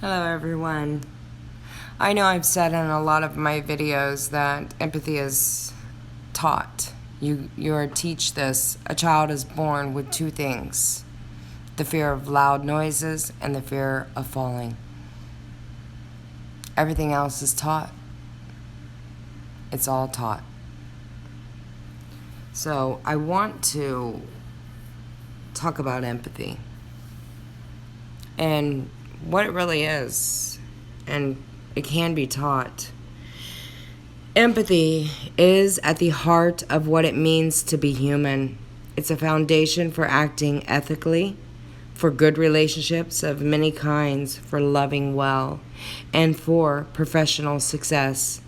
Hello everyone. I know I've said in a lot of my videos that empathy is taught. You are teach this. A child is born with two things: the fear of loud noises and the fear of falling. Everything else is taught. It's all taught. So I want to talk about empathy and what it really is, and it can be taught. Empathy is at the heart of what it means to be human. It's a foundation for acting ethically, for good relationships of many kinds, for loving well, and for professional success.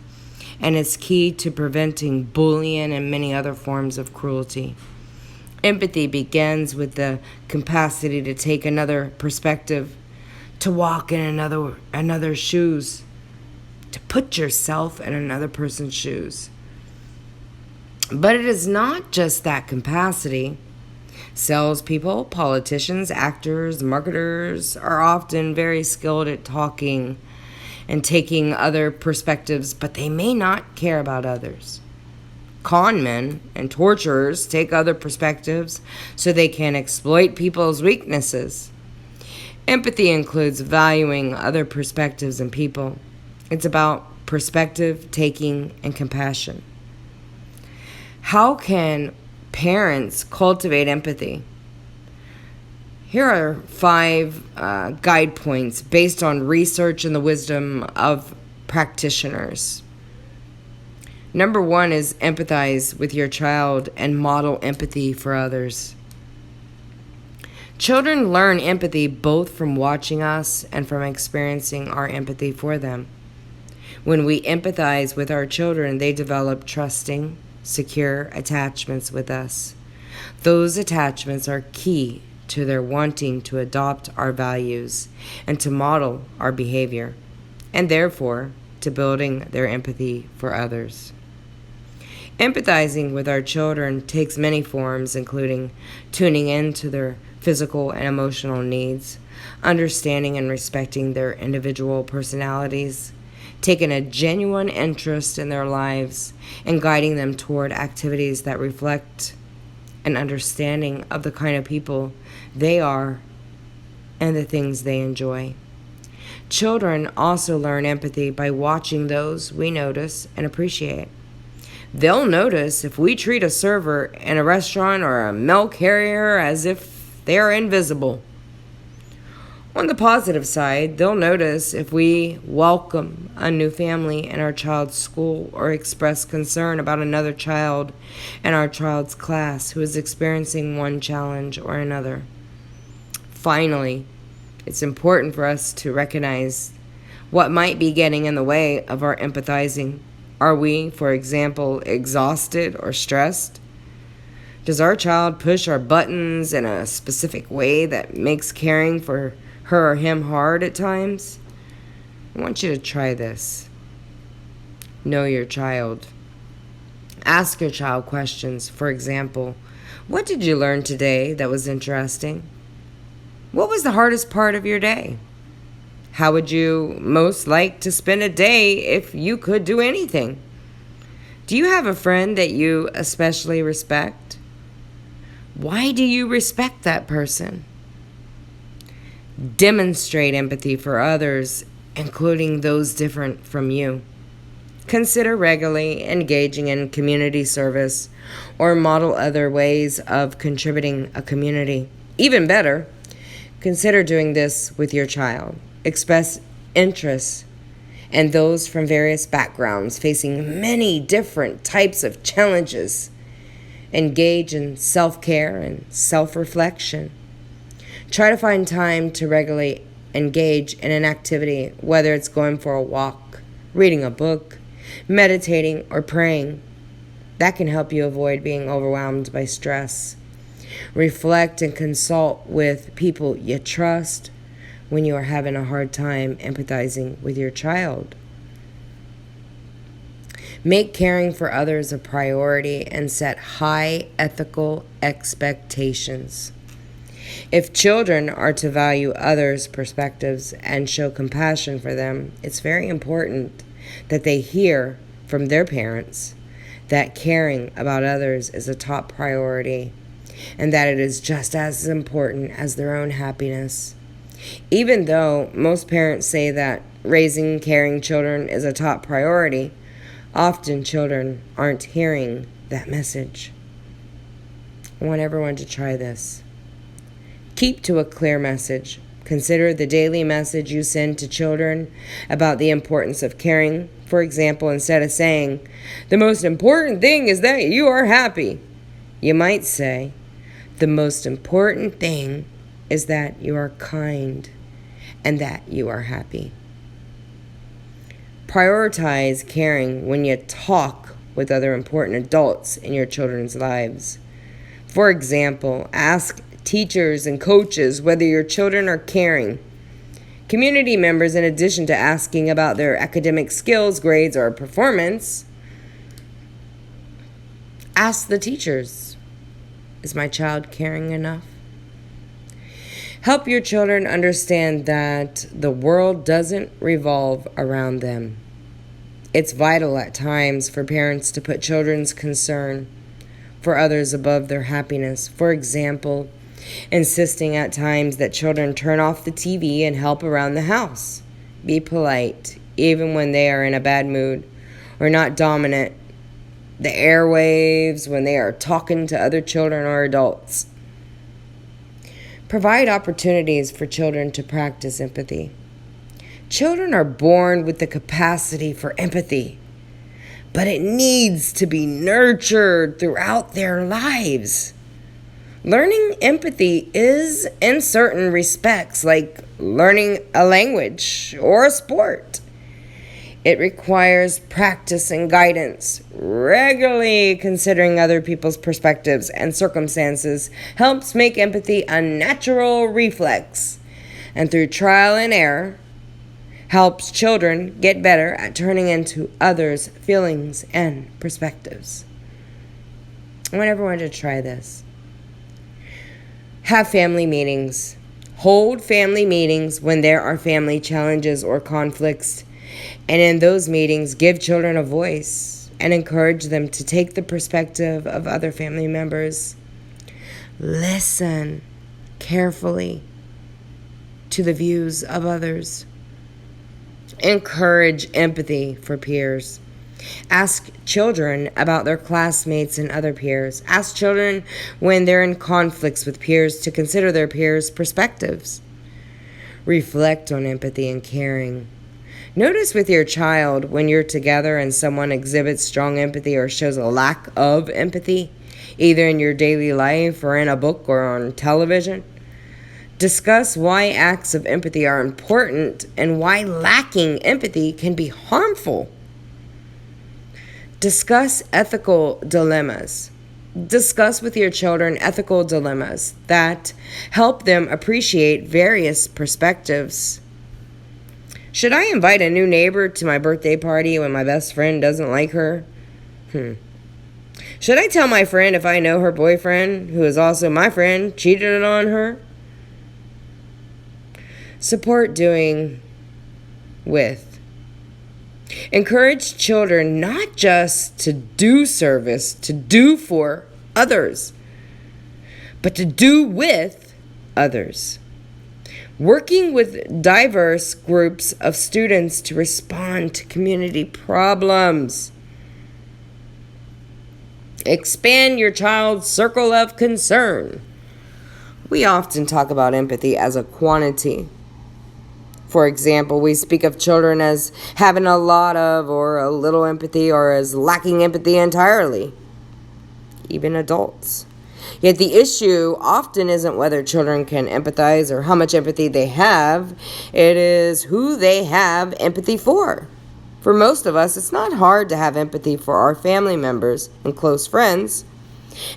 And it's key to preventing bullying and many other forms of cruelty. Empathy begins with the capacity to take another perspective, to walk in another's shoes, to put yourself in another person's shoes. But it is not just that capacity. Salespeople, politicians, actors, marketers are often very skilled at talking and taking other perspectives, but they may not care about others. Con men and torturers take other perspectives so they can exploit people's weaknesses. Empathy includes valuing other perspectives and people. It's about perspective taking and compassion. How can parents cultivate empathy? Here are 5 guide points based on research and the wisdom of practitioners. Number 1 is empathize with your child and model empathy for others. Children learn empathy both from watching us and from experiencing our empathy for them. When we empathize with our children, they develop trusting, secure attachments with us. Those attachments are key to their wanting to adopt our values and to model our behavior, and therefore to building their empathy for others. Empathizing with our children takes many forms, including tuning in to their physical and emotional needs, understanding and respecting their individual personalities, taking a genuine interest in their lives, and guiding them toward activities that reflect an understanding of the kind of people they are and the things they enjoy. Children also learn empathy by watching those we notice and appreciate. They'll notice if we treat a server in a restaurant or a mail carrier as if they are invisible. On the positive side, they'll notice if we welcome a new family in our child's school or express concern about another child in our child's class who is experiencing one challenge or another. Finally, it's important for us to recognize what might be getting in the way of our empathizing. Are we, for example, exhausted or stressed? Does our child push our buttons in a specific way that makes caring for her or him hard at times? I want you to try this. Know your child. Ask your child questions. For example, what did you learn today that was interesting? What was the hardest part of your day? How would you most like to spend a day if you could do anything? Do you have a friend that you especially respect? Why do you respect that person? Demonstrate empathy for others, including those different from you. Consider regularly engaging in community service or model other ways of contributing a community. Even better, consider doing this with your child. Express interest in those from various backgrounds facing many different types of challenges. Engage in self-care and self-reflection. Try to find time to regularly engage in an activity, whether it's going for a walk, reading a book, meditating, or praying. That can help you avoid being overwhelmed by stress. Reflect and consult with people you trust when you are having a hard time empathizing with your child. Make caring for others a priority and set high ethical expectations. If children are to value others' perspectives and show compassion for them, it's very important that they hear from their parents that caring about others is a top priority and that it is just as important as their own happiness. Even though most parents say that raising caring children is a top priority, often children aren't hearing that message. I want everyone to try this. Keep to a clear message. Consider the daily message you send to children about the importance of caring. For example, instead of saying, "The most important thing is that you are happy," you might say, "The most important thing is that you are kind and that you are happy." Prioritize caring when you talk with other important adults in your children's lives. For example, ask teachers and coaches whether your children are caring. Community members, in addition to asking about their academic skills, grades, or performance, ask the teachers, "Is my child caring enough?" Help your children understand that the world doesn't revolve around them. It's vital at times for parents to put children's concern for others above their happiness. For example, insisting at times that children turn off the TV and help around the house. Be polite, even when they are in a bad mood, or not dominant the airwaves when they are talking to other children or adults. Provide opportunities for children to practice empathy. Children are born with the capacity for empathy, but it needs to be nurtured throughout their lives. Learning empathy is, in certain respects, like learning a language or a sport. It requires practice and guidance. Regularly considering other people's perspectives and circumstances helps make empathy a natural reflex, and through trial and error, helps children get better at turning into others' feelings and perspectives. I want everyone to try this. Have family meetings. Hold family meetings when there are family challenges or conflicts. And in those meetings, give children a voice and encourage them to take the perspective of other family members. Listen carefully to the views of others. Encourage empathy for peers. Ask children about their classmates and other peers. Ask children when they're in conflicts with peers to consider their peers' perspectives. Reflect on empathy and caring. Notice with your child when you're together and someone exhibits strong empathy or shows a lack of empathy, either in your daily life or in a book or on television. Discuss why acts of empathy are important and why lacking empathy can be harmful. Discuss ethical dilemmas. Discuss with your children ethical dilemmas that help them appreciate various perspectives. Should I invite a new neighbor to my birthday party when my best friend doesn't like her? Should I tell my friend if I know her boyfriend, who is also my friend, cheated on her? Support doing with. Encourage children not just to do service, to do for others, but to do with others. Working with diverse groups of students to respond to community problems. Expand your child's circle of concern. We often talk about empathy as a quantity. For example, we speak of children as having a lot of or a little empathy or as lacking empathy entirely. Even adults. Yet the issue often isn't whether children can empathize or how much empathy they have. It is who they have empathy for. For most of us, it's not hard to have empathy for our family members and close friends.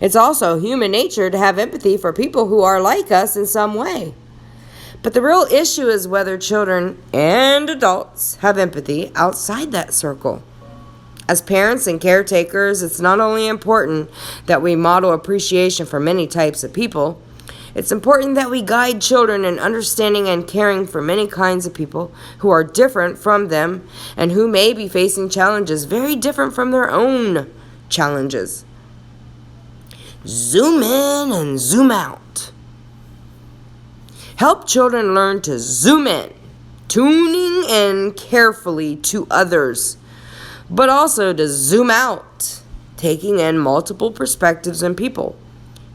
It's also human nature to have empathy for people who are like us in some way. But the real issue is whether children and adults have empathy outside that circle. As parents and caretakers, it's not only important that we model appreciation for many types of people, It's important that we guide children in understanding and caring for many kinds of people who are different from them and who may be facing challenges very different from their own challenges. Zoom in and zoom out. Help children learn to zoom in, tuning in carefully to others, but also to zoom out, taking in multiple perspectives and people.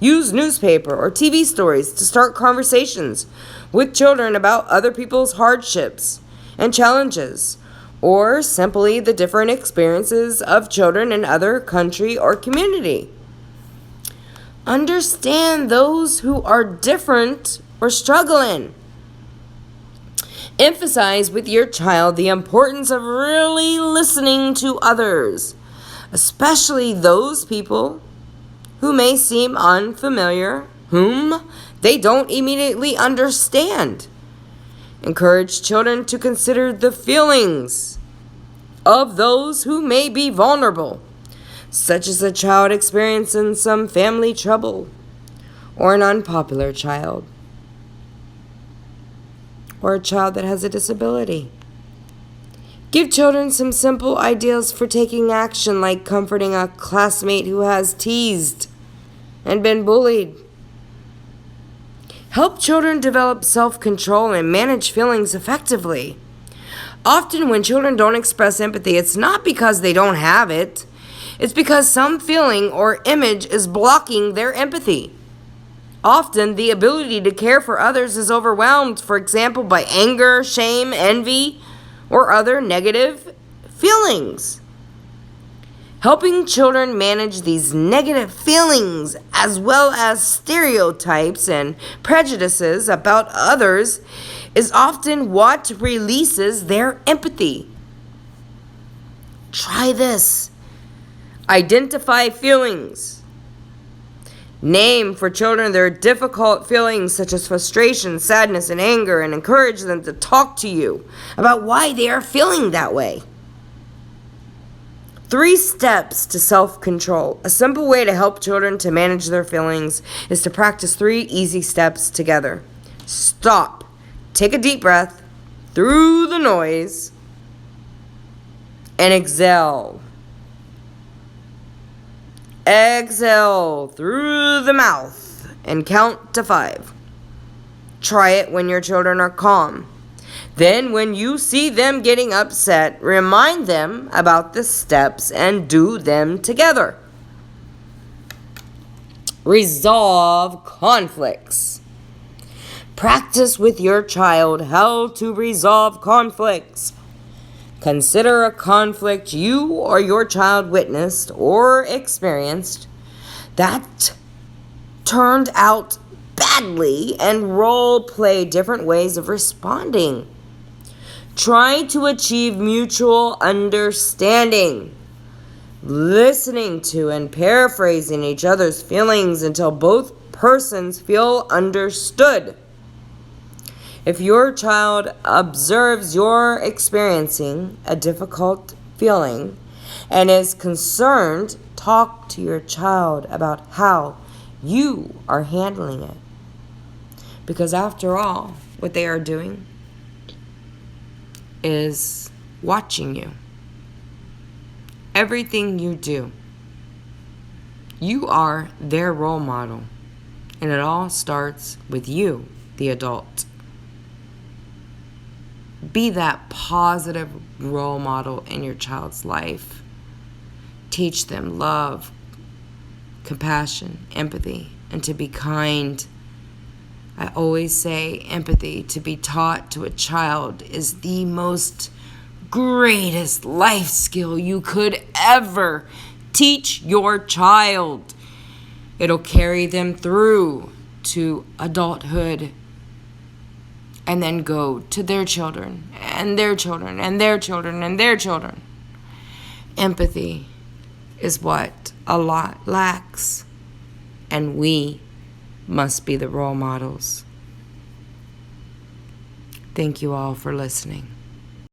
Use newspaper or TV stories to start conversations with children about other people's hardships and challenges, or simply the different experiences of children in other country or community. Understand those who are different or struggling. Emphasize with your child the importance of really listening to others, especially those people who may seem unfamiliar, whom they don't immediately understand. Encourage children to consider the feelings of those who may be vulnerable, such as a child experiencing some family trouble, or an unpopular child, or a child that has a disability. Give children some simple ideas for taking action, like comforting a classmate who has teased and been bullied. Help children develop self-control and manage feelings effectively. Often when children don't express empathy, it's not because they don't have it. It's because some feeling or image is blocking their empathy. Often the ability to care for others is overwhelmed, for example, by anger, shame, envy, or other negative feelings. Helping children manage these negative feelings as well as stereotypes and prejudices about others is often what releases their empathy. Try this. Identify feelings. Name for children their difficult feelings such as frustration, sadness, and anger, and encourage them to talk to you about why they are feeling that way. 3 steps to self-control. A simple way to help children to manage their feelings is to practice 3 easy steps together. Stop. Take a deep breath through the noise and exhale. Exhale through the mouth and count to 5. Try it when your children are calm. Then, when you see them getting upset, remind them about the steps and do them together. Resolve conflicts. Practice with your child how to resolve conflicts. Consider a conflict you or your child witnessed or experienced that turned out badly and role play different ways of responding. Try to achieve mutual understanding, listening to and paraphrasing each other's feelings until both persons feel understood. If your child observes you're experiencing a difficult feeling and is concerned, talk to your child about how you are handling it. Because after all, what they are doing is watching you. Everything you do, you are their role model. And it all starts with you, the adult. Be that positive role model in your child's life. Teach them love, compassion, empathy, and to be kind. I always say empathy to be taught to a child is the most greatest life skill you could ever teach your child. It'll carry them through to adulthood and then go to their children and their children and their children and their children. Empathy is what a lot lacks, and we must be the role models. Thank you all for listening.